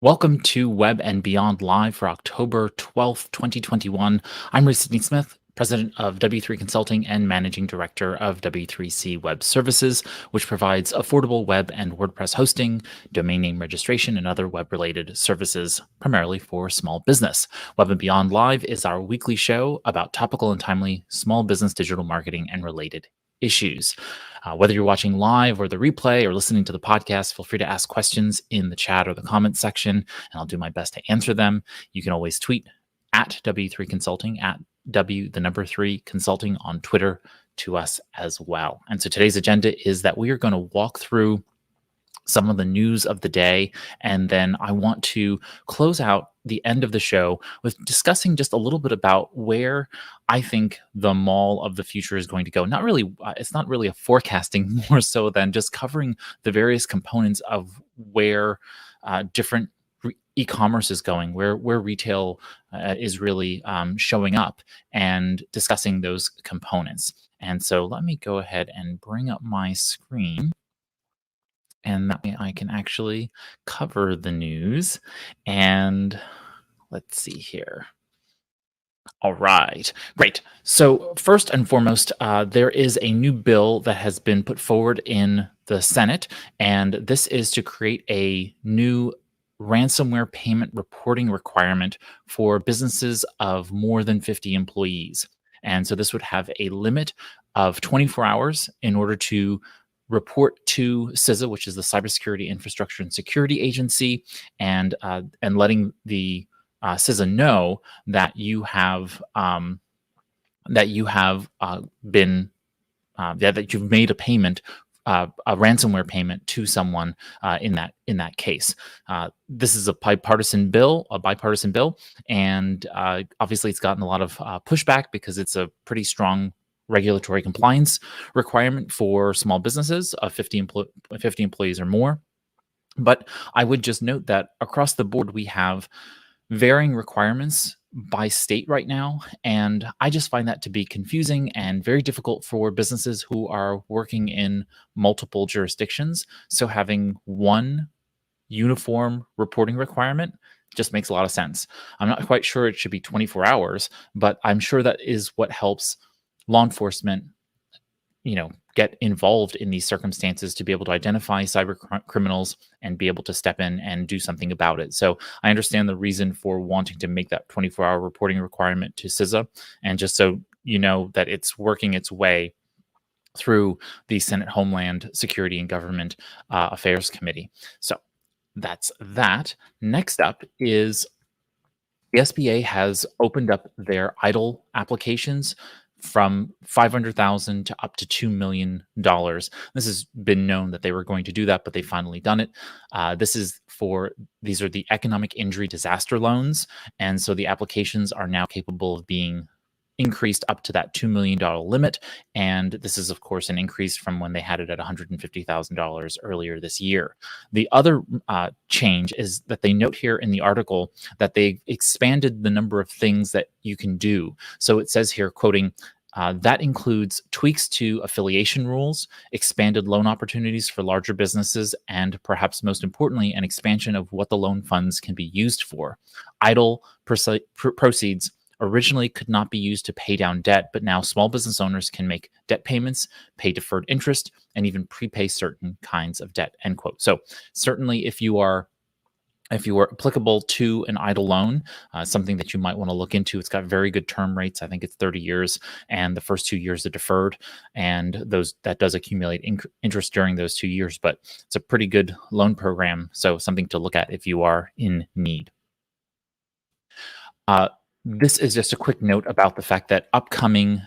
Welcome to Web and Beyond Live for October 12th, 2021. I'm Sydney Smith, President of W3 Consulting and Managing Director of W3C Web Services, which provides affordable web and WordPress hosting, domain name registration, and other web-related services, primarily for small business. Web and Beyond Live is our weekly show about topical and timely small business digital marketing and related issues. Whether you're watching live or the replay or listening to the podcast, feel free to ask questions in the chat or the comments section, and I'll do my best to answer them. You can always tweet at W3 Consulting, at the number 3 Consulting on Twitter to us as well. And so today's agenda is that we are going to walk through some of the news of the day, and then I want to close out the end of the show with discussing just a little bit about where I think the mall of the future is going to go. Not really, it's not really a forecasting, more so than just covering the various components of where different e-commerce is going, where retail is really showing up, and discussing those components. And so let me go ahead and bring up my screen, and that way I can actually cover the news. And let's see here. All right, great. So first and foremost, there is a new bill that has been put forward in the Senate, and this is to create a new ransomware payment reporting requirement for businesses of more than 50 employees. And so this would have a limit of 24 hours in order to report to CISA, which is the Cybersecurity Infrastructure and Security Agency, and letting the CISA know that you have that you've made a payment, a ransomware payment to someone in that case. This is a bipartisan bill, and obviously it's gotten a lot of pushback because it's a pretty strong regulatory compliance requirement for small businesses of 50 employees or more. But I would just note that across the board, we have varying requirements by state right now, and I just find that to be confusing and very difficult for businesses who are working in multiple jurisdictions. So having one uniform reporting requirement just makes a lot of sense. I'm not quite sure it should be 24 hours, but I'm sure that is what helps law enforcement, get involved in these circumstances to be able to identify cyber criminals and be able to step in and do something about it. So I understand the reason for wanting to make that 24-hour reporting requirement to CISA, and just so you know that it's working its way through the Senate Homeland Security and Government Affairs Committee. So that's that. Next up is the SBA has opened up their idle applications from $500,000 to up to $2 million. This has been known that they were going to do that, but they finally done it. These are the economic injury disaster loans. And so the applications are now capable of being increased up to that $2 million limit. And this is, of course, an increase from when they had it at $150,000 earlier this year. The other change is that they note here in the article that they expanded the number of things that you can do. So it says here, quoting, that includes tweaks to affiliation rules, expanded loan opportunities for larger businesses, and perhaps most importantly, an expansion of what the loan funds can be used for. Idle proceeds originally could not be used to pay down debt, but now small business owners can make debt payments, pay deferred interest, and even prepay certain kinds of debt, end quote. So certainly if you are applicable to an idle loan, something that you might want to look into. It's got very good term rates. I think it's 30 years, and the first 2 years are deferred, and that does accumulate interest during those 2 years. But it's a pretty good loan program, so something to look at if you are in need. This is just a quick note about the fact that upcoming,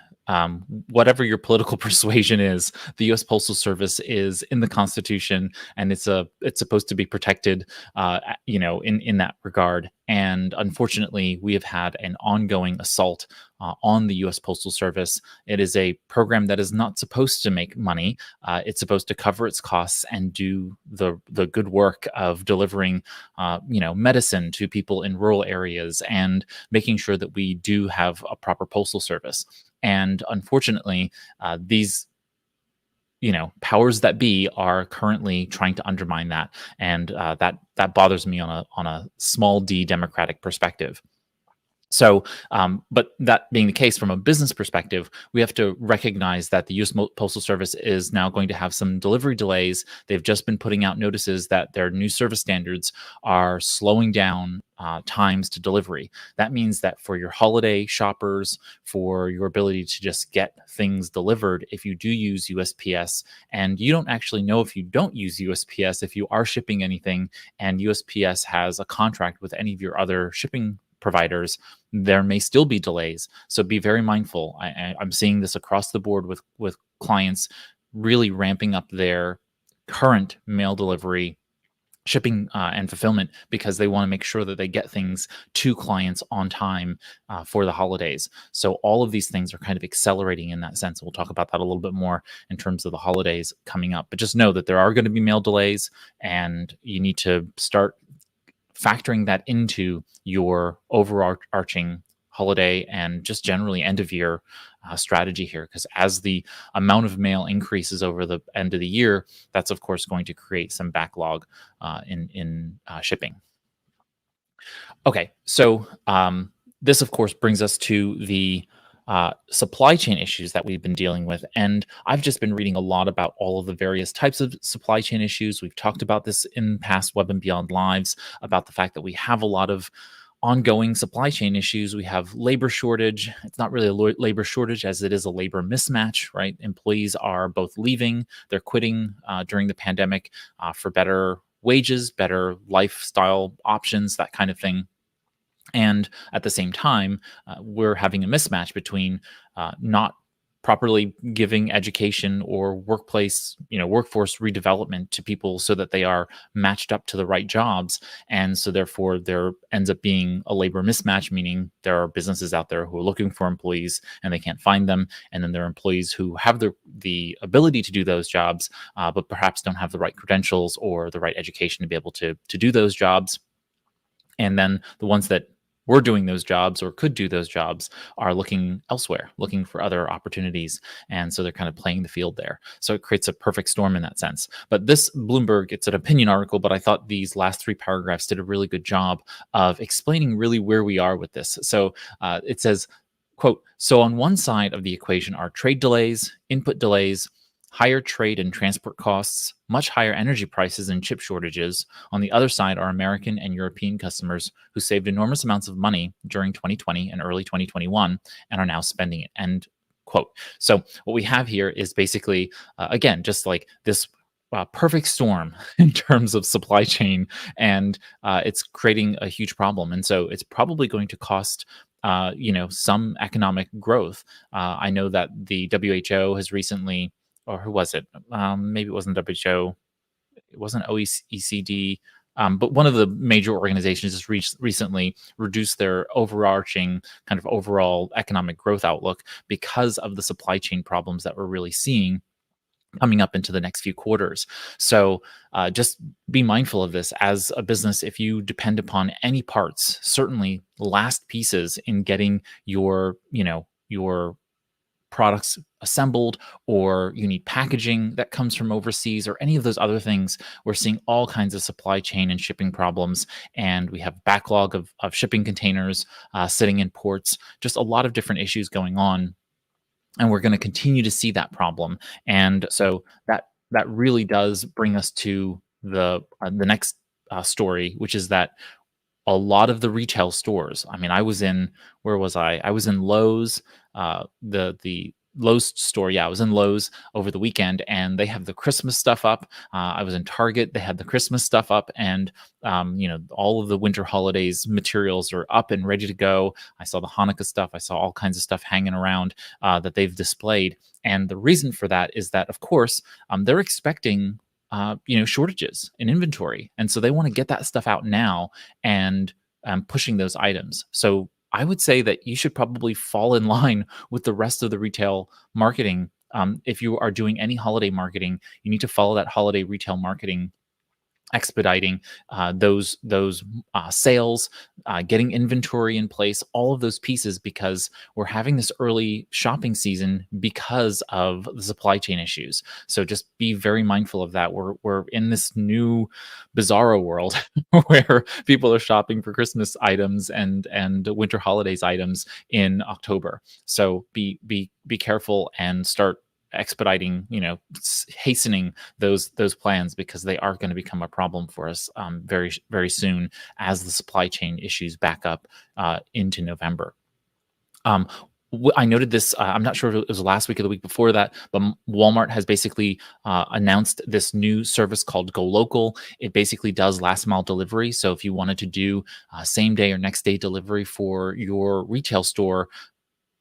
whatever your political persuasion is, the U.S. Postal Service is in the Constitution, and it's supposed to be protected, in that regard. And unfortunately, we have had an ongoing assault on the U.S. Postal Service. It is a program that is not supposed to make money. It's supposed to cover its costs and do the good work of delivering, medicine to people in rural areas and making sure that we do have a proper postal service. And unfortunately, these powers that be are currently trying to undermine that, and that bothers me on a small d democratic perspective. So, but that being the case, from a business perspective, we have to recognize that the U.S. Postal Service is now going to have some delivery delays. They've just been putting out notices that their new service standards are slowing down times to delivery. That means that for your holiday shoppers, for your ability to just get things delivered, if you do use USPS, and you don't actually know if you don't use USPS, if you are shipping anything and USPS has a contract with any of your other shipping providers, there may still be delays. So be very mindful. I'm seeing this across the board with clients really ramping up their current mail delivery, shipping, and fulfillment, because they want to make sure that they get things to clients on time for the holidays. So all of these things are kind of accelerating in that sense. We'll talk about that a little bit more in terms of the holidays coming up. But just know that there are going to be mail delays, and you need to start factoring that into your overarching holiday and just generally end of year strategy here. Because as the amount of mail increases over the end of the year, that's of course going to create some backlog in shipping. Okay, so this of course brings us to the supply chain issues that we've been dealing with. And I've just been reading a lot about all of the various types of supply chain issues. We've talked about this in past Web and Beyond lives, about the fact that we have a lot of ongoing supply chain issues. We have labor shortage. It's not really a labor shortage as it is a labor mismatch, right? Employees are both leaving, they're quitting during the pandemic for better wages, better lifestyle options, that kind of thing. And at the same time, we're having a mismatch between not properly giving education or workforce redevelopment to people so that they are matched up to the right jobs. And so therefore there ends up being a labor mismatch, meaning there are businesses out there who are looking for employees and they can't find them. And then there are employees who have the ability to do those jobs, but perhaps don't have the right credentials or the right education to be able to do those jobs. And then the ones that were doing those jobs or could do those jobs are looking elsewhere, looking for other opportunities. And so they're kind of playing the field there. So it creates a perfect storm in that sense. But this Bloomberg, it's an opinion article, but I thought these last 3 paragraphs did a really good job of explaining really where we are with this. So it says, quote, "So on one side of the equation are trade delays, input delays, higher trade and transport costs, much higher energy prices and chip shortages. On the other side are American and European customers who saved enormous amounts of money during 2020 and early 2021 and are now spending it." End quote. So what we have here is basically, again, just like this perfect storm in terms of supply chain, and it's creating a huge problem. And so it's probably going to cost some economic growth. I know that the WHO has recently, or who was it? Maybe it wasn't WHO, it wasn't OECD, but one of the major organizations has recently reduced their overarching kind of overall economic growth outlook because of the supply chain problems that we're really seeing coming up into the next few quarters. So just be mindful of this as a business. If you depend upon any parts, certainly last pieces in getting your products assembled, or you need packaging that comes from overseas, or any of those other things, we're seeing all kinds of supply chain and shipping problems. And we have backlog of shipping containers sitting in ports, just a lot of different issues going on. And we're going to continue to see that problem. And so that really does bring us to the next story, which is that a lot of the retail stores. I mean, where was I? I was in Lowe's, the Lowe's store. Yeah, I was in Lowe's over the weekend, and they have the Christmas stuff up. I was in Target. They had the Christmas stuff up, and all of the winter holidays materials are up and ready to go. I saw the Hanukkah stuff. I saw all kinds of stuff hanging around that they've displayed. And the reason for that is that, of course, they're expecting shortages in inventory. And so they want to get that stuff out now and pushing those items. So I would say that you should probably fall in line with the rest of the retail marketing. If you are doing any holiday marketing, you need to follow that holiday retail marketing expediting those sales, getting inventory in place, all of those pieces, because we're having this early shopping season because of the supply chain issues. So just be very mindful of that. We're in this new bizarro world where people are shopping for Christmas items and winter holidays items in October. So be careful and start expediting, hastening those plans, because they are going to become a problem for us very very soon as the supply chain issues back up into November. Um, I noted this. I'm not sure if it was last week or the week before that, but Walmart has basically announced this new service called Go Local. It basically does last mile delivery. So if you wanted to do same day or next day delivery for your retail store,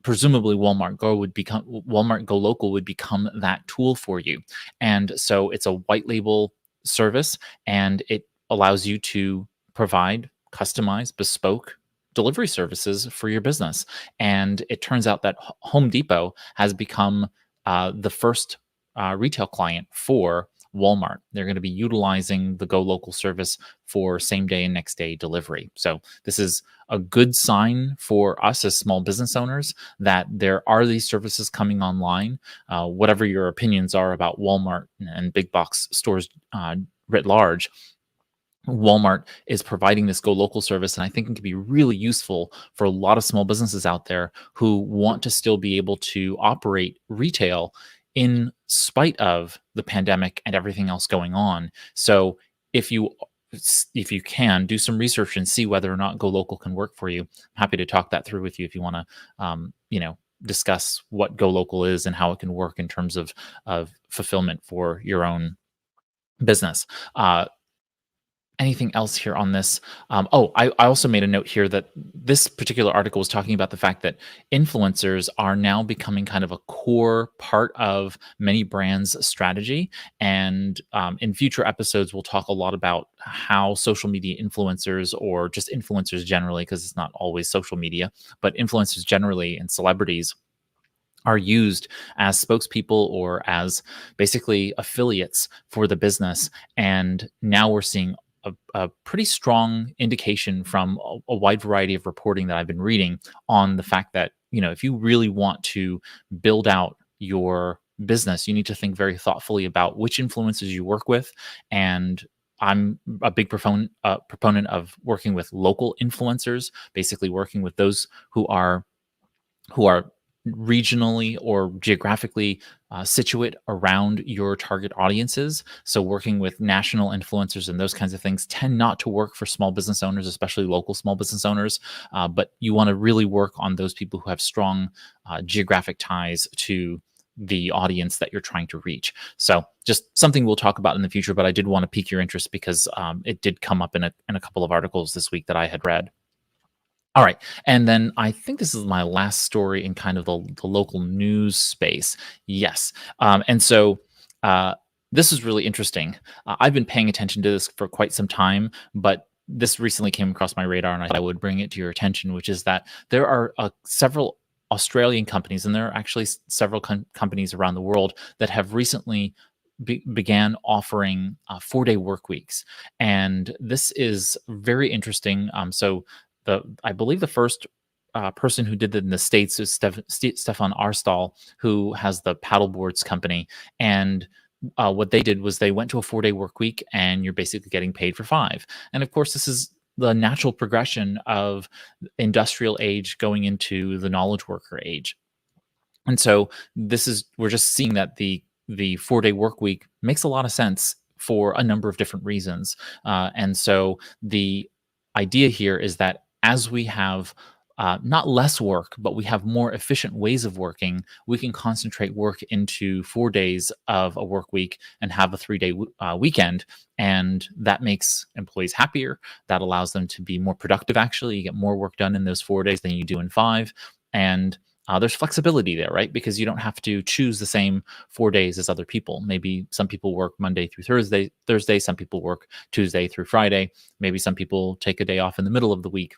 presumably Walmart Go Local would become that tool for you. And so it's a white label service, and it allows you to provide customized, bespoke delivery services for your business. And it turns out that Home Depot has become the first retail client for Walmart. They're going to be utilizing the Go Local service for same day and next day delivery. So this is a good sign for us as small business owners that there are these services coming online. Whatever your opinions are about Walmart and big box stores writ large, Walmart is providing this Go Local service, and I think it can be really useful for a lot of small businesses out there who want to still be able to operate retail in spite of the pandemic and everything else going on. So if you can do some research and see whether or not Go Local can work for you, I'm happy to talk that through with you if you want to discuss what Go Local is and how it can work in terms of fulfillment for your own business. Anything else here on this? I also made a note here that this particular article was talking about the fact that influencers are now becoming kind of a core part of many brands' strategy. And in future episodes, we'll talk a lot about how social media influencers, or just influencers generally, because it's not always social media, but influencers generally and celebrities are used as spokespeople or as basically affiliates for the business. And now we're seeing a pretty strong indication from a wide variety of reporting that I've been reading on the fact that, if you really want to build out your business, you need to think very thoughtfully about which influencers you work with. And I'm a big proponent of working with local influencers, basically working with those who are regionally or geographically situate around your target audiences. So working with national influencers and those kinds of things tend not to work for small business owners, especially local small business owners. But you want to really work on those people who have strong geographic ties to the audience that you're trying to reach. So just something we'll talk about in the future, but I did want to pique your interest because it did come up in a couple of articles this week that I had read. All right. And then I think this is my last story in kind of the local news space. Yes. And so this is really interesting. I've been paying attention to this for quite some time, but this recently came across my radar, and I thought I would bring it to your attention, which is that there are several Australian companies, and there are actually several companies around the world that have recently began offering 4-day work weeks. And this is very interesting. I believe the first person who did that in the States is Stefan Arstal, who has the paddleboards company. And what they did was they went to a 4-day work week, and you're basically getting paid for 5. And of course, this is the natural progression of industrial age going into the knowledge worker age. And so we're just seeing that the 4-day work week makes a lot of sense for a number of different reasons. And so the idea here is that as we have not less work, but we have more efficient ways of working, we can concentrate work into 4 days of a work week and have a 3-day weekend. And that makes employees happier. That allows them to be more productive. Actually, you get more work done in those 4 days than you do in 5. And there's flexibility there, right? Because you don't have to choose the same 4 days as other people. Maybe some people work Monday through Thursday, some people work Tuesday through Friday. Maybe some people take a day off in the middle of the week.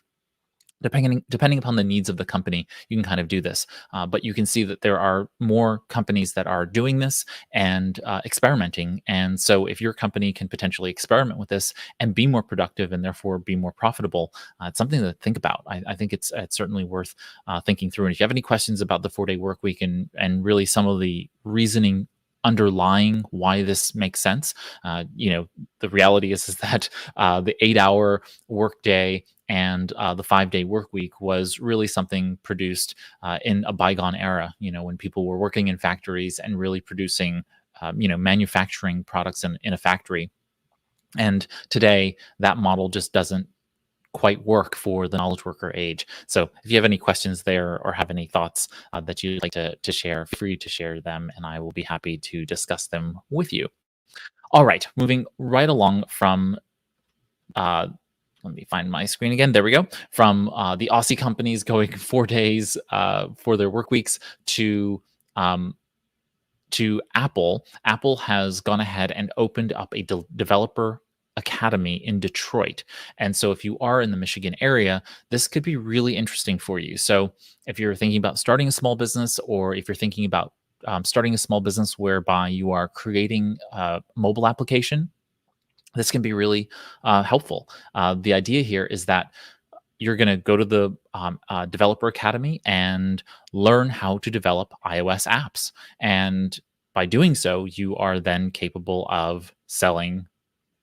Depending upon the needs of the company, you can kind of do this. But you can see that there are more companies that are doing this and experimenting. And so, if your company can potentially experiment with this and be more productive and therefore be more profitable, it's something to think about. I think it's certainly worth thinking through. And if you have any questions about the 4-day work week and really some of the reasoning underlying why this makes sense, the reality is that the 8-hour workday and the 5-day work week was really something produced in a bygone era, when people were working in factories and really producing, manufacturing products in a factory. And today, that model just doesn't quite work for the knowledge worker age. So if you have any questions there or have any thoughts that you'd like to share, free to share them, and I will be happy to discuss them with you. All right, moving right along from let me find my screen again. There we go. From the Aussie companies going 4 days for their work weeks um, to Apple. Apple has gone ahead and opened up a developer academy in Detroit. And so if you are in the Michigan area, this could be really interesting for you. So if you're thinking about starting a small business, or if you're thinking about starting a small business whereby you are creating a mobile application, this can be really helpful. The idea here is that you're going to go to the Developer Academy and learn how to develop iOS apps. And by doing so, you are then capable of selling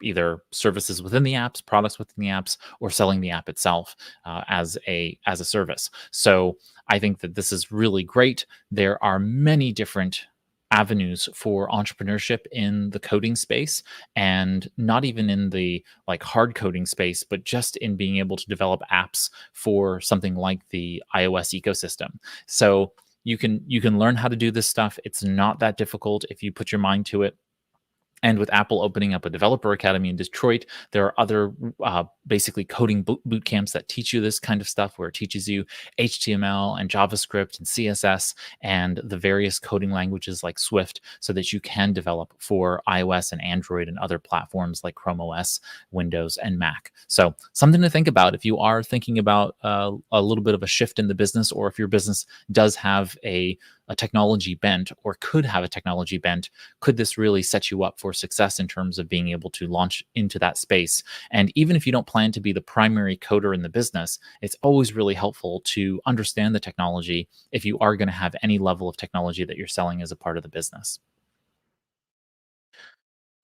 either services within the apps, products within the apps, or selling the app itself as a service. So I think that this is really great. There are many different avenues for entrepreneurship in the coding space, and not even in the like hard coding space, but just in being able to develop apps for something like the iOS ecosystem. So you can learn how to do this stuff. It's not that difficult if you put your mind to it. And with Apple opening up a developer academy in Detroit, there are other basically coding boot camps that teach you this kind of stuff, where it teaches you HTML and JavaScript and CSS and the various coding languages like Swift, so that you can develop for iOS and Android and other platforms like Chrome OS, Windows, and Mac. So something to think about if you are thinking about a little bit of a shift in the business, or if your business does have a technology bent, or could have a technology bent. Could this really set you up for success in terms of being able to launch into that space? And even if you don't plan to be the primary coder in the business, it's always really helpful to understand the technology if you are going to have any level of technology that you're selling as a part of the business.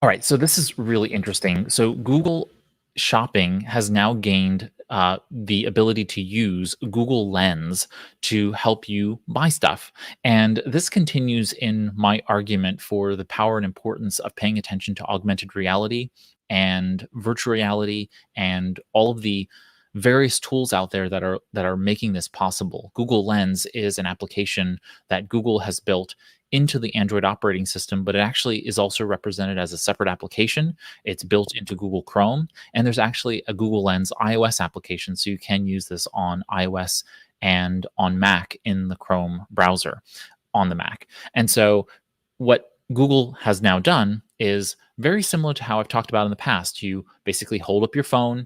All right, so this is really interesting. So Google Shopping has now gained the ability to use Google Lens to help you buy stuff. And this continues in my argument for the power and importance of paying attention to augmented reality and virtual reality and all of the various tools out there that are making this possible. Google Lens is an application that Google has built into the Android operating system, but it actually is also represented as a separate application. It's built into Google Chrome, and there's actually a Google Lens iOS application, so you can use this on iOS and on Mac in the Chrome browser on the Mac. And so what Google has now done is very similar to how I've talked about in the past. You basically hold up your phone,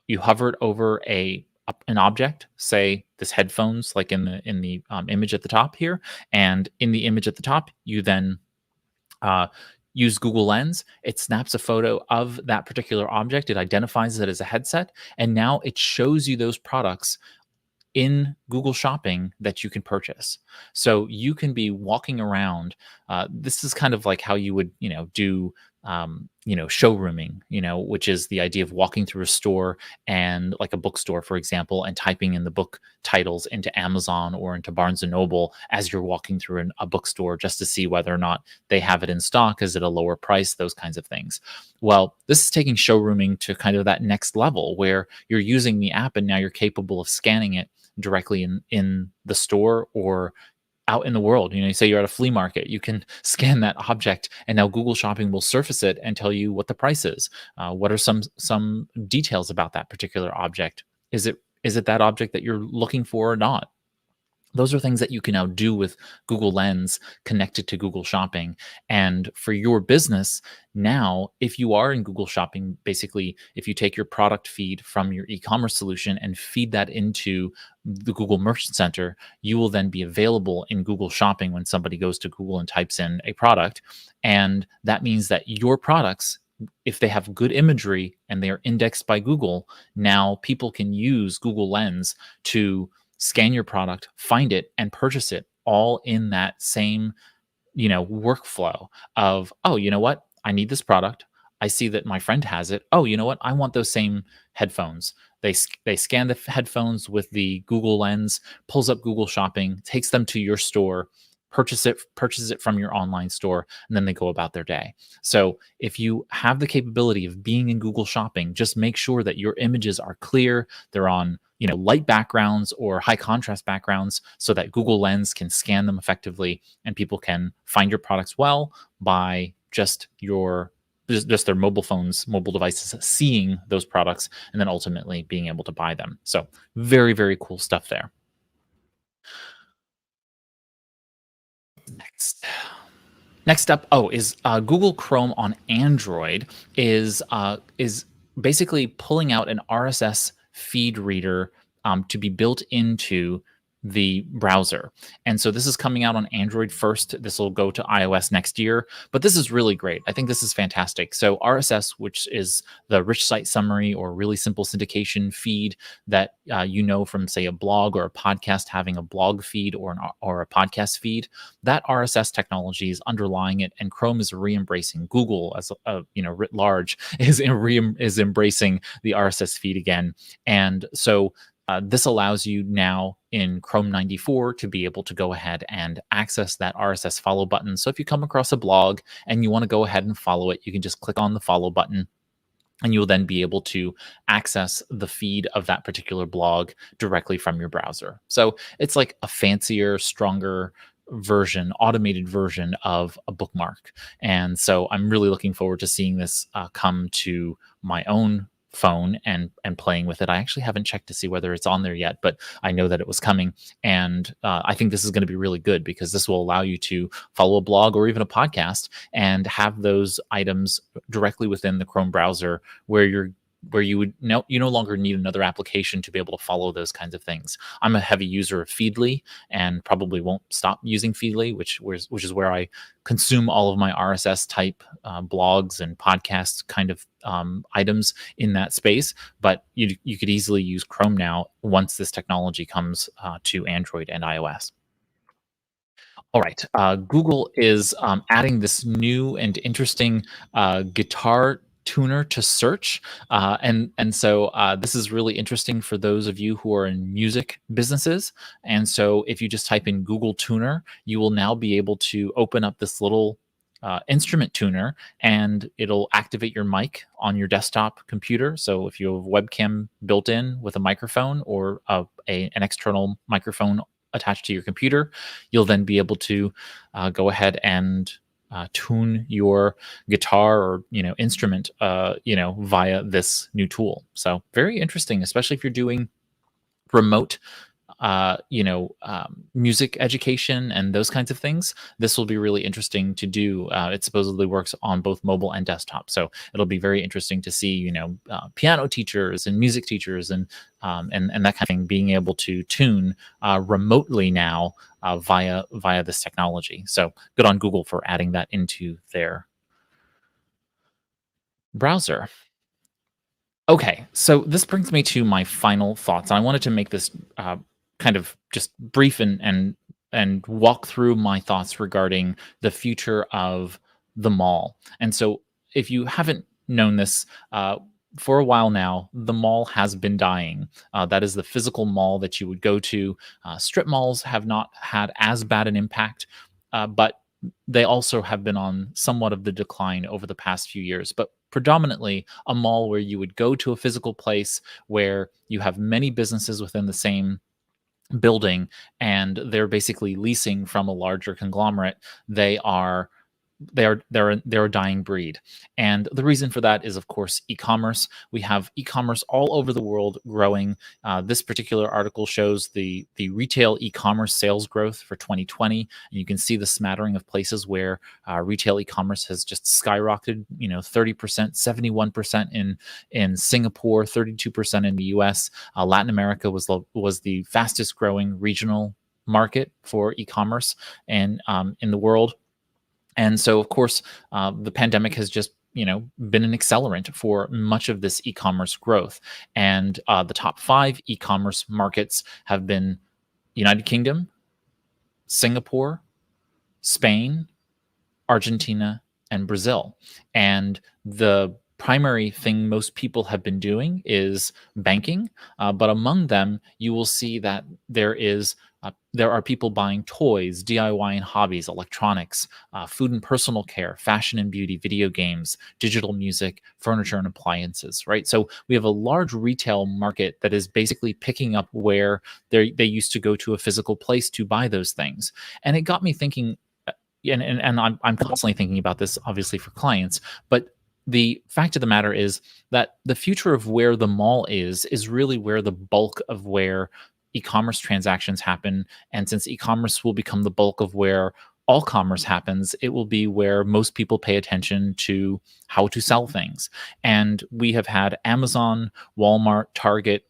you hover it over an object, say this headphones, like in the image at the top here, and in the image at the top, you then use Google Lens. It snaps a photo of that particular object. It identifies it as a headset, and now it shows you those products in Google Shopping that you can purchase. So you can be walking around. This is kind of like how you would, do, showrooming, which is the idea of walking through a store, and like a bookstore, for example, and typing in the book titles into Amazon or into Barnes and Noble as you're walking through a bookstore, just to see whether or not they have it in stock. Is it a lower price? Those kinds of things. Well, this is taking showrooming to kind of that next level, where you're using the app and now you're capable of scanning it directly in the store or out in the world. You say you're at a flea market, you can scan that object, and now Google Shopping will surface it and tell you what the price is. What are some details about that particular object? Is it that object that you're looking for or not? Those are things that you can now do with Google Lens connected to Google Shopping. And for your business, now, if you are in Google Shopping, basically, if you take your product feed from your e-commerce solution and feed that into the Google Merchant Center, you will then be available in Google Shopping when somebody goes to Google and types in a product. And that means that your products, if they have good imagery and they are indexed by Google, now people can use Google Lens to scan your product, find it, and purchase it all in that same, workflow of, oh, you know what? I need this product. I see that my friend has it. Oh, you know what? I want those same headphones. They scan the headphones with the Google Lens, pulls up Google Shopping, takes them to your store, purchases it from your online store, and then they go about their day. So if you have the capability of being in Google Shopping, just make sure that your images are clear. They're on light backgrounds or high contrast backgrounds so that Google Lens can scan them effectively and people can find your products well by just their mobile devices seeing those products and then ultimately being able to buy them. So very, very cool stuff there. Next. Next up, is Google Chrome on Android is basically pulling out an RSS feed reader to be built into the browser. And so this is coming out on Android first. This will go to iOS next year, but this is really great. I think this is fantastic. So RSS, which is the rich site summary or really simple syndication feed that from, say, a blog or a podcast having a blog feed or a podcast feed, that RSS technology is underlying it, and Chrome is re-embracing. Google, as writ large, is embracing the RSS feed again, and so this allows you now in Chrome 94 to be able to go ahead and access that RSS follow button. So if you come across a blog and you want to go ahead and follow it, you can just click on the follow button, and you'll then be able to access the feed of that particular blog directly from your browser. So it's like a fancier, stronger automated version of a bookmark. And so I'm really looking forward to seeing this come to my own phone and playing with it. I actually haven't checked to see whether it's on there yet, but I know that it was coming. And I think this is going to be really good because this will allow you to follow a blog or even a podcast and have those items directly within the Chrome browser where you no longer need another application to be able to follow those kinds of things. I'm a heavy user of Feedly and probably won't stop using Feedly, which is where I consume all of my RSS type blogs and podcast kind of items in that space. But you could easily use Chrome now once this technology comes to Android and iOS. All right. Google is adding this new and interesting guitar tuner to search, and so this is really interesting for those of you who are in music businesses. And so, if you just type in Google Tuner, you will now be able to open up this little instrument tuner, and it'll activate your mic on your desktop computer. So if you have a webcam built in with a microphone or an external microphone attached to your computer, you'll then be able to go ahead and tune your guitar or instrument via this new tool. So very interesting, especially if you're doing remote music education and those kinds of things. This will be really interesting to do. It supposedly works on both mobile and desktop, so it'll be very interesting to see piano teachers and music teachers and that kind of thing being able to tune remotely now via this technology. So good on Google for adding that into their browser. Okay, so this brings me to my final thoughts. I wanted to make this kind of just brief and walk through my thoughts regarding the future of the mall. And so, if you haven't known this, for a while now, the mall has been dying. That is the physical mall that you would go to. Strip malls have not had as bad an impact, but they also have been on somewhat of the decline over the past few years. But predominantly a mall where you would go to a physical place where you have many businesses within the same building and they're basically leasing from a larger conglomerate. They are they're a dying breed. And the reason for that is, of course, e-commerce. We have e-commerce all over the world growing. This particular article shows the retail e-commerce sales growth for 2020, and you can see the smattering of places where retail e-commerce has just skyrocketed. 30%, 71% in Singapore, 32% in the U.S. Latin America was the fastest growing regional market for e-commerce and in the world. And so, of course, the pandemic has just been an accelerant for much of this e-commerce growth. And the top 5 e-commerce markets have been United Kingdom, Singapore, Spain, Argentina, and Brazil. And the primary thing most people have been doing is banking, but among them, you will see that there are people buying toys, DIY and hobbies, electronics, food and personal care, fashion and beauty, video games, digital music, furniture and appliances, right? So we have a large retail market that is basically picking up where they used to go to a physical place to buy those things. And it got me thinking, and I'm constantly thinking about this, obviously, for clients, but the fact of the matter is that the future of where the mall is really where the bulk of where e-commerce transactions happen. And since e-commerce will become the bulk of where all commerce happens, it will be where most people pay attention to how to sell things. And we have had Amazon, Walmart, Target,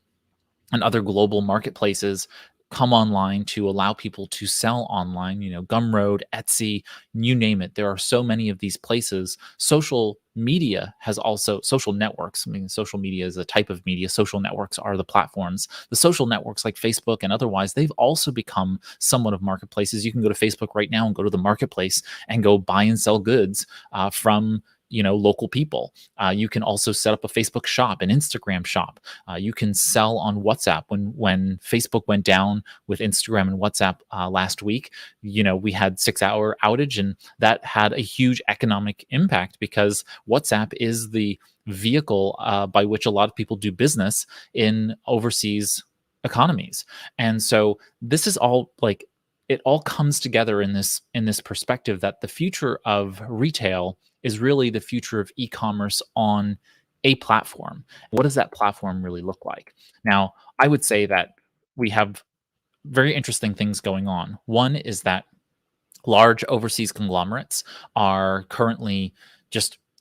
and other global marketplaces come online to allow people to sell online, Gumroad, Etsy, you name it. There are so many of these places. Social media has also, social networks, social media is a type of media. Social networks are the platforms. The social networks like Facebook and otherwise, they've also become somewhat of marketplaces. You can go to Facebook right now and go to the marketplace and go buy and sell goods from local people. You can also set up a Facebook shop, an Instagram shop. You can sell on WhatsApp. When Facebook went down with Instagram and WhatsApp last week, we had 6-hour outage, and that had a huge economic impact because WhatsApp is the vehicle by which a lot of people do business in overseas economies. And so this is all it all comes together in this perspective that the future of retail is really the future of e-commerce on a platform. What does that platform really look like? Now, I would say that we have very interesting things going on. One is that large overseas conglomerates are currently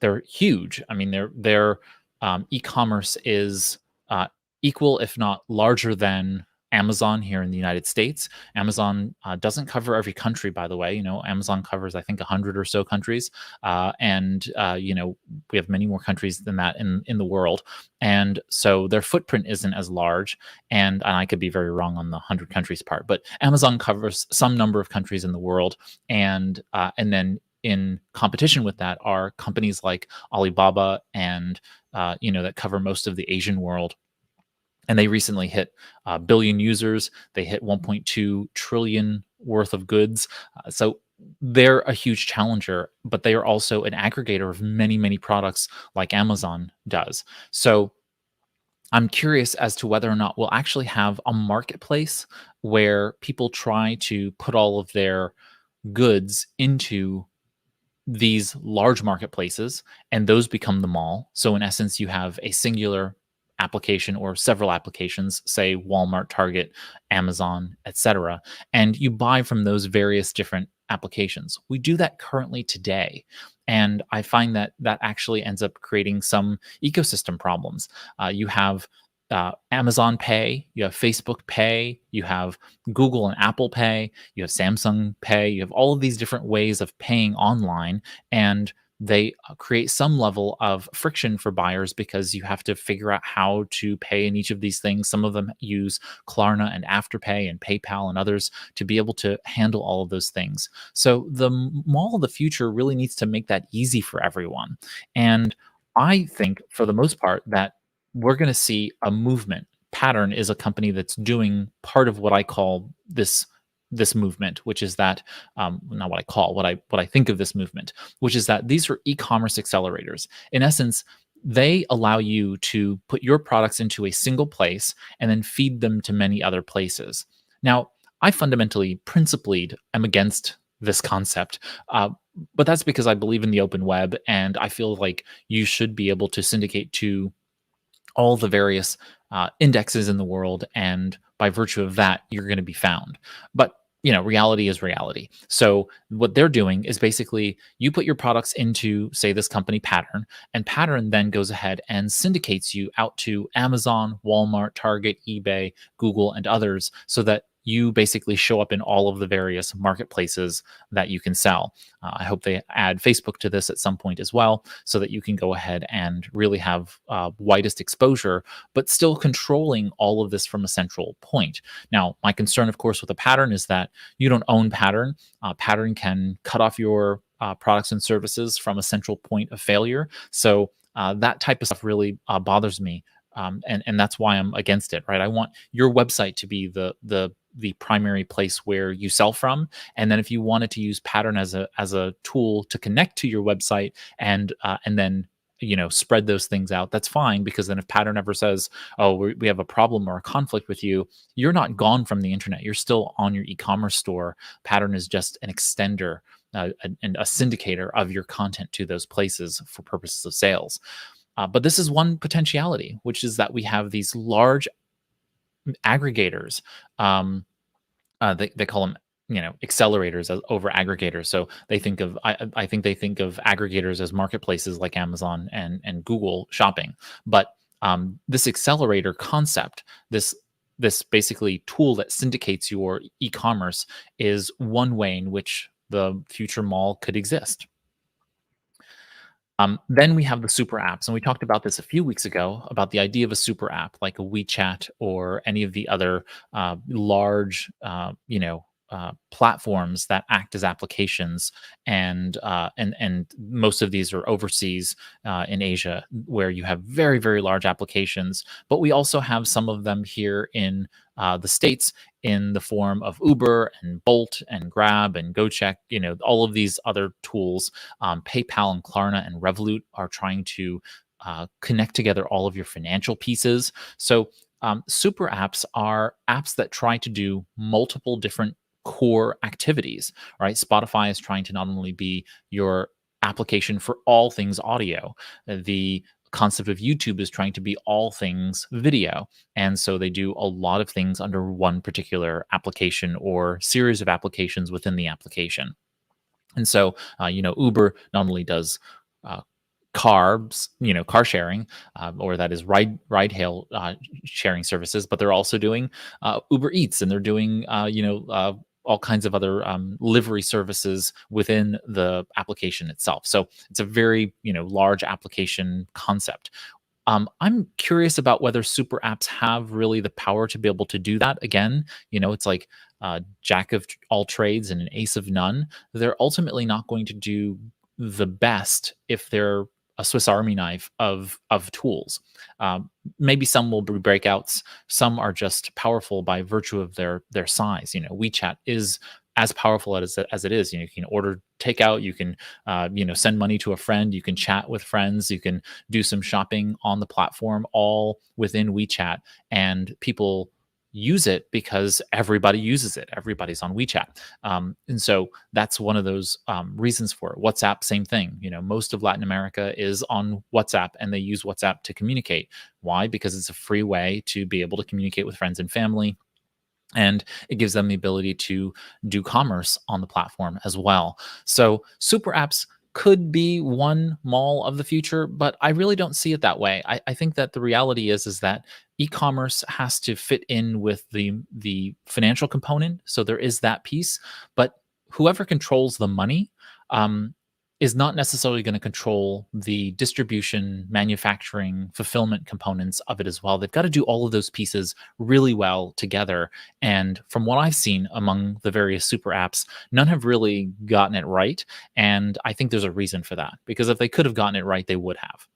they're huge. I mean, their e-commerce is equal, if not larger than Amazon here in the United States. Amazon doesn't cover every country, by the way. Amazon covers, I think, 100 or so countries. And we have many more countries than that in the world. And so their footprint isn't as large. And I could be very wrong on the 100 countries part, but Amazon covers some number of countries in the world. And then in competition with that are companies like Alibaba and, that cover most of the Asian world. And they recently hit a billion users. They hit 1.2 trillion worth of goods. So they're a huge challenger, but they are also an aggregator of many, many products like Amazon does. So I'm curious as to whether or not we'll actually have a marketplace where people try to put all of their goods into these large marketplaces, and those become the mall. So in essence, you have a singular application or several applications, say Walmart, Target, Amazon, etc., and you buy from those various different applications. We do that currently today, and I find that actually ends up creating some ecosystem problems. You have Amazon Pay, you have Facebook Pay, you have Google and Apple Pay, you have Samsung Pay, you have all of these different ways of paying online, and they create some level of friction for buyers because you have to figure out how to pay in each of these things. Some of them use Klarna and Afterpay and PayPal and others to be able to handle all of those things. So the mall of the future really needs to make that easy for everyone. And I think, for the most part, that we're going to see a movement. Pattern is a company that's doing part of what I call this movement, which is that not what I call, what I think of this movement, which is that these are e-commerce accelerators. In essence, they allow you to put your products into a single place and then feed them to many other places. Now, I fundamentally, principally, am against this concept. Uh, but that's because I believe in the open web, and I feel like you should be able to syndicate to all the various indexes in the world, and by virtue of that, you're going to be found. But reality is reality. So what they're doing is basically you put your products into, say, this company Pattern, and Pattern then goes ahead and syndicates you out to Amazon, Walmart, Target, eBay, Google, and others, so that you basically show up in all of the various marketplaces that you can sell. I hope they add Facebook to this at some point as well, so that you can go ahead and really have widest exposure, but still controlling all of this from a central point. Now, my concern, of course, with a Pattern is that you don't own Pattern. Pattern can cut off your products and services from a central point of failure. So that type of stuff really bothers me. And that's why I'm against it, right? I want your website to be the primary place where you sell from, and then if you wanted to use Pattern as a tool to connect to your website and then spread those things out, that's fine. Because then if Pattern ever says, oh, we have a problem or a conflict with you, you're not gone from the internet. You're still on your e-commerce store. Pattern is just an extender and a syndicator of your content to those places for purposes of sales. But this is one potentiality, which is that we have these large aggregators. They call them, accelerators over aggregators. So they think of, I think they think of aggregators as marketplaces like Amazon and Google Shopping. But this accelerator concept, this basically tool that syndicates your e-commerce, is one way in which the future mall could exist. Then we have the super apps, and we talked about this a few weeks ago about the idea of a super app like a WeChat or any of the other large, platforms that act as applications, and most of these are overseas in Asia, where you have very, very large applications. But we also have some of them here in the States, in the form of Uber and Bolt and Grab and GoCheck. All of these other tools. PayPal and Klarna and Revolut are trying to connect together all of your financial pieces. So super apps are apps that try to do multiple different core activities, right? Spotify is trying to not only be your application for all things audio. The concept of YouTube is trying to be all things video. And so they do a lot of things under one particular application or series of applications within the application. And so, Uber not only does car sharing, or that is ride hail sharing services, but they're also doing Uber Eats, and they're doing all kinds of other livery services within the application itself. So it's a very large application concept. I'm curious about whether super apps have really the power to be able to do that. Again, it's like jack of all trades and an ace of none. They're ultimately not going to do the best if they're a Swiss Army knife of tools. Maybe some will be breakouts. Some are just powerful by virtue of their size. WeChat is as powerful as it is. You can order takeout. You can send money to a friend. You can chat with friends. You can do some shopping on the platform, all within WeChat. And people use it because everybody uses it. Everybody's on WeChat. And so that's one of those reasons for it. WhatsApp, same thing. Most of Latin America is on WhatsApp, and they use WhatsApp to communicate. Why? Because it's a free way to be able to communicate with friends and family. And it gives them the ability to do commerce on the platform as well. So super apps could be one mall of the future, but I really don't see it that way. I think that the reality is that e-commerce has to fit in with the financial component. So there is that piece, but whoever controls the money is not necessarily going to control the distribution, manufacturing, fulfillment components of it as well. They've got to do all of those pieces really well together. And from what I've seen among the various super apps, none have really gotten it right. And I think there's a reason for that, because if they could have gotten it right, they would have.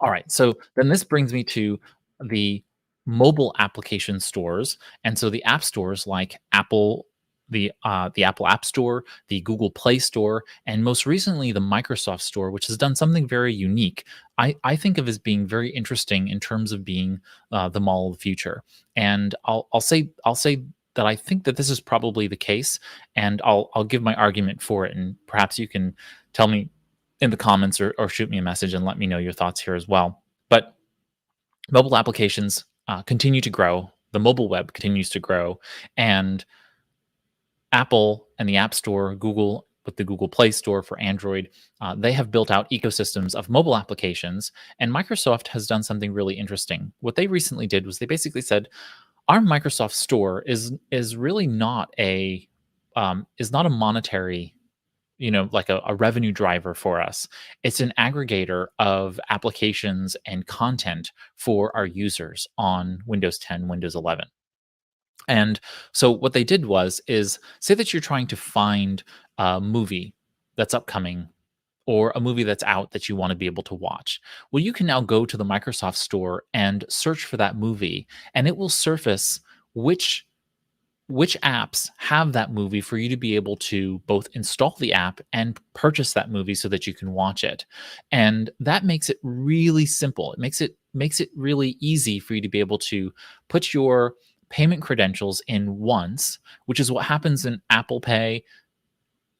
All right. So then this brings me to the mobile application stores. And so the app stores like Apple, the Apple App Store, the Google Play Store, and most recently the Microsoft Store, which has done something very unique. I think of as being very interesting in terms of being the mall of the future. And I'll say that I think that this is probably the case, and I'll give my argument for it, and perhaps you can tell me in the comments or shoot me a message and let me know your thoughts here as well. But mobile applications continue to grow. The mobile web continues to grow, and Apple and the App Store, Google with the Google Play Store for Android, they have built out ecosystems of mobile applications. And Microsoft has done something really interesting. What they recently did was they basically said, our Microsoft Store is really not a monetary, like a revenue driver for us. It's an aggregator of applications and content for our users on Windows 10, Windows 11. And so what they did is say that you're trying to find a movie that's upcoming or a movie that's out that you want to be able to watch. Well, you can now go to the Microsoft Store and search for that movie, and it will surface which apps have that movie for you to be able to both install the app and purchase that movie so that you can watch it. And that makes it really simple. It makes it really easy for you to be able to put your payment credentials in once, which is what happens in Apple Pay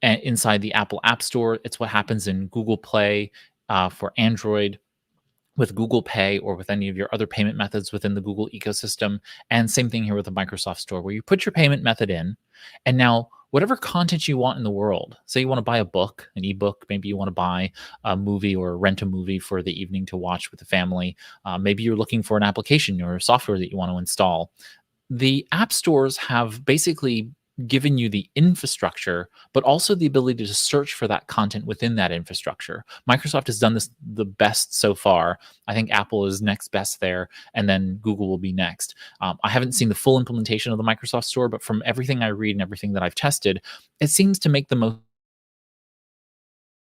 and inside the Apple App Store. It's what happens in Google Play for Android with Google Pay or with any of your other payment methods within the Google ecosystem. And same thing here with the Microsoft Store, where you put your payment method in, and now whatever content you want in the world, say you want to buy a book, an ebook, maybe you want to buy a movie or rent a movie for the evening to watch with the family. Maybe you're looking for an application or software that you want to install. The app stores have basically given you the infrastructure, but also the ability to search for that content within that infrastructure. Microsoft has done this the best so far. I think Apple is next best there, and then Google will be next. I haven't seen the full implementation of the Microsoft Store, but from everything I read and everything that I've tested, it seems to make the most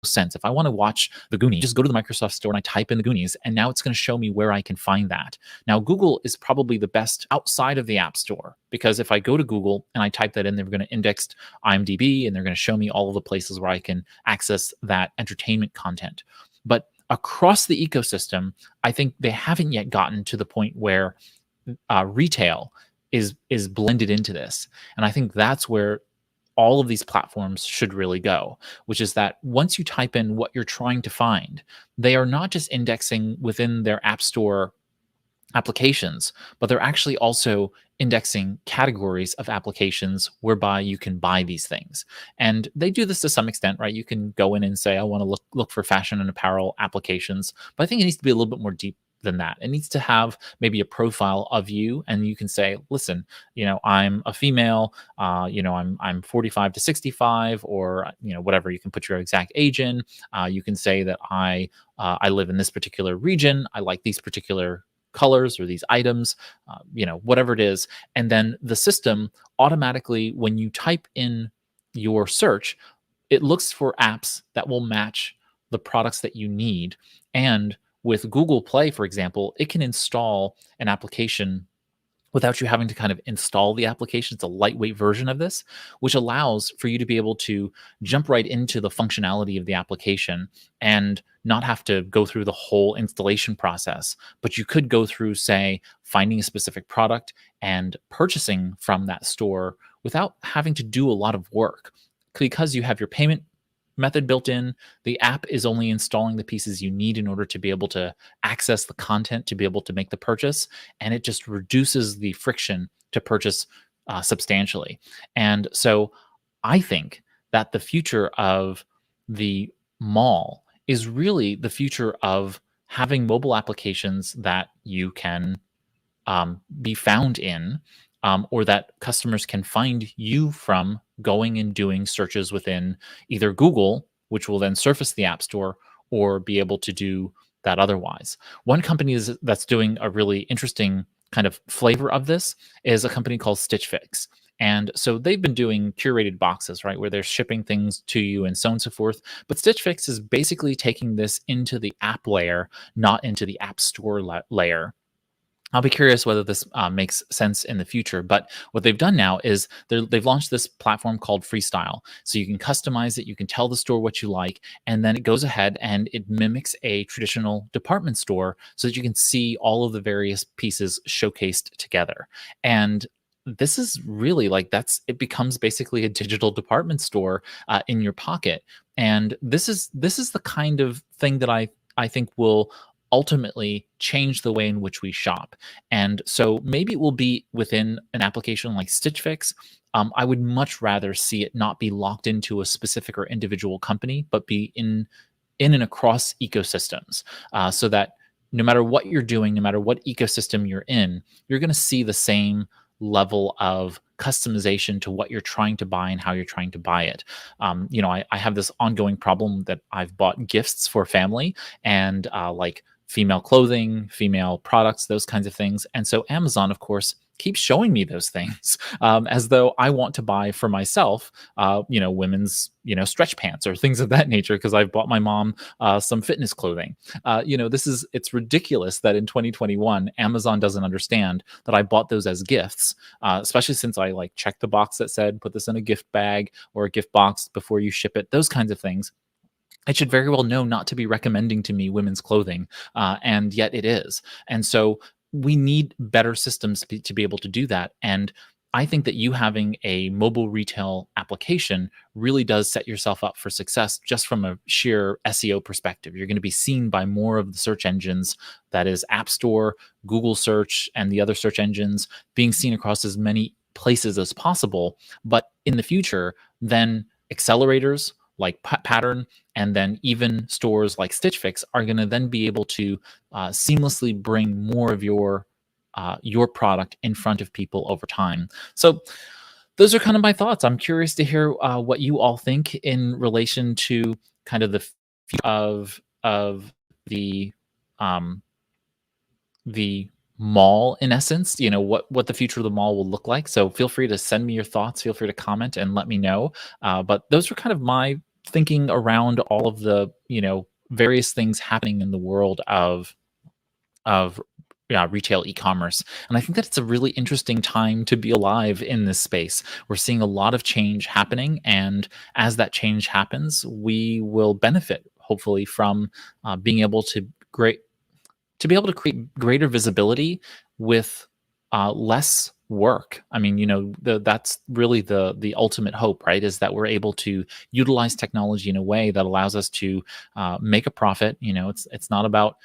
sense. If I want to watch The Goonies, just go to the Microsoft Store and I type in The Goonies, and now it's going to show me where I can find that. Now, Google is probably the best outside of the App Store, because if I go to Google and I type that in, they're going to index IMDb and they're going to show me all of the places where I can access that entertainment content. But across the ecosystem, I think they haven't yet gotten to the point where retail is blended into this. And I think that's where all of these platforms should really go, which is that once you type in what you're trying to find, they are not just indexing within their App Store applications, but they're actually also indexing categories of applications whereby you can buy these things. And they do this to some extent, right? You can go in and say, I want to look for fashion and apparel applications, but I think it needs to be a little bit more deep than that. It needs to have maybe a profile of you, and you can say, listen, I'm a female, I'm 45 to 65, or whatever. You can put your exact age in. You can say that I live in this particular region. I like these particular colors or these items, whatever it is. And then the system automatically, when you type in your search, it looks for apps that will match the products that you need. And with Google Play, for example, it can install an application without you having to kind of install the application. It's a lightweight version of this, which allows for you to be able to jump right into the functionality of the application and not have to go through the whole installation process. But you could go through, say, finding a specific product and purchasing from that store without having to do a lot of work, because you have your payment method built in. The app is only installing the pieces you need in order to be able to access the content, to be able to make the purchase, and it just reduces the friction to purchase substantially. And so I think that the future of the mall is really the future of having mobile applications that you can be found in, or that customers can find you from going and doing searches within either Google, which will then surface the App Store, or be able to do that otherwise. One company that's doing a really interesting kind of flavor of this is a company called Stitch Fix. And so they've been doing curated boxes, right, where they're shipping things to you and so on and so forth. But Stitch Fix is basically taking this into the app layer, not into the App Store layer. I'll be curious whether this makes sense in the future. But what they've done now is they've launched this platform called Freestyle. So you can customize it, you can tell the store what you like, and then it goes ahead and it mimics a traditional department store so that you can see all of the various pieces showcased together. And this is really like it becomes basically a digital department store in your pocket. And this is the kind of thing that I think will ultimately change the way in which we shop. And so maybe it will be within an application like Stitch Fix. I would much rather see it not be locked into a specific or individual company, but be in and across ecosystems, so that no matter what you're doing, no matter what ecosystem you're in, you're going to see the same level of customization to what you're trying to buy and how you're trying to buy it. I have this ongoing problem that I've bought gifts for family, and like female clothing, female products, those kinds of things. And so Amazon, of course, keeps showing me those things as though I want to buy for myself, women's, stretch pants or things of that nature, because I've bought my mom some fitness clothing. It's ridiculous that in 2021, Amazon doesn't understand that I bought those as gifts, especially since I like checked the box that said, put this in a gift bag or a gift box before you ship it, those kinds of things. It should very well know not to be recommending to me women's clothing, and yet it is. And so we need better systems to be able to do that. And I think that you having a mobile retail application really does set yourself up for success just from a sheer SEO perspective. You're going to be seen by more of the search engines, that is App Store, Google search, and the other search engines, being seen across as many places as possible. But in the future, then accelerators like Pattern, and then even stores like Stitch Fix are going to then be able to seamlessly bring more of your product in front of people over time. So those are kind of my thoughts. I'm curious to hear what you all think in relation to kind of the future of the mall, in essence, what the future of the mall will look like. So feel free to send me your thoughts, feel free to comment and let me know. But those are kind of my thinking around all of the various things happening in the world of retail e-commerce. And I think that it's a really interesting time to be alive in this space. We're seeing a lot of change happening, and as that change happens, we will benefit hopefully from being able to create greater visibility with less work. I mean, that's really the ultimate hope, right? Is that we're able to utilize technology in a way that allows us to make a profit. It's not about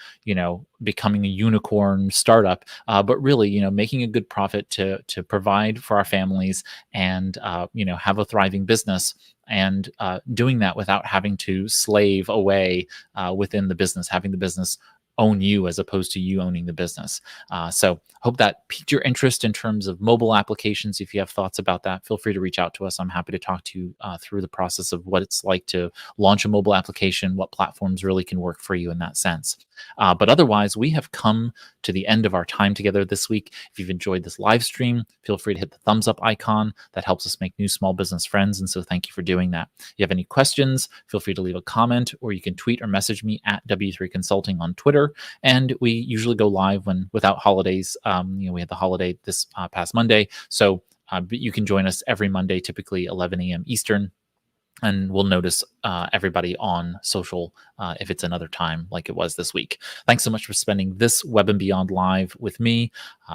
becoming a unicorn startup, but really making a good profit to provide for our families and have a thriving business. And doing that without having to slave away within the business, having the business own you as opposed to you owning the business. So hope that piqued your interest in terms of mobile applications. If you have thoughts about that, feel free to reach out to us. I'm happy to talk to you through the process of what it's like to launch a mobile application, what platforms really can work for you in that sense. But otherwise, we have come to the end of our time together this week. If you've enjoyed this live stream, feel free to hit the thumbs up icon. That helps us make new small business friends. And so thank you for doing that. If you have any questions, feel free to leave a comment, or you can tweet or message me at W3 Consulting on Twitter. And we usually go live without holidays. We had the holiday this past Monday. So you can join us every Monday, typically 11 a.m. Eastern. And we'll notice everybody on social if it's another time like it was this week. Thanks so much for spending this Web and Beyond live with me.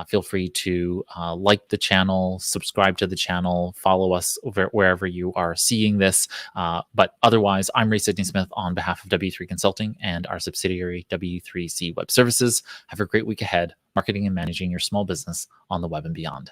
Feel free to like the channel, subscribe to the channel, follow us wherever you are seeing this. But otherwise, I'm Ray Sidney Smith on behalf of W3 Consulting and our subsidiary W3C Web Services. Have a great week ahead, marketing and managing your small business on the Web and Beyond.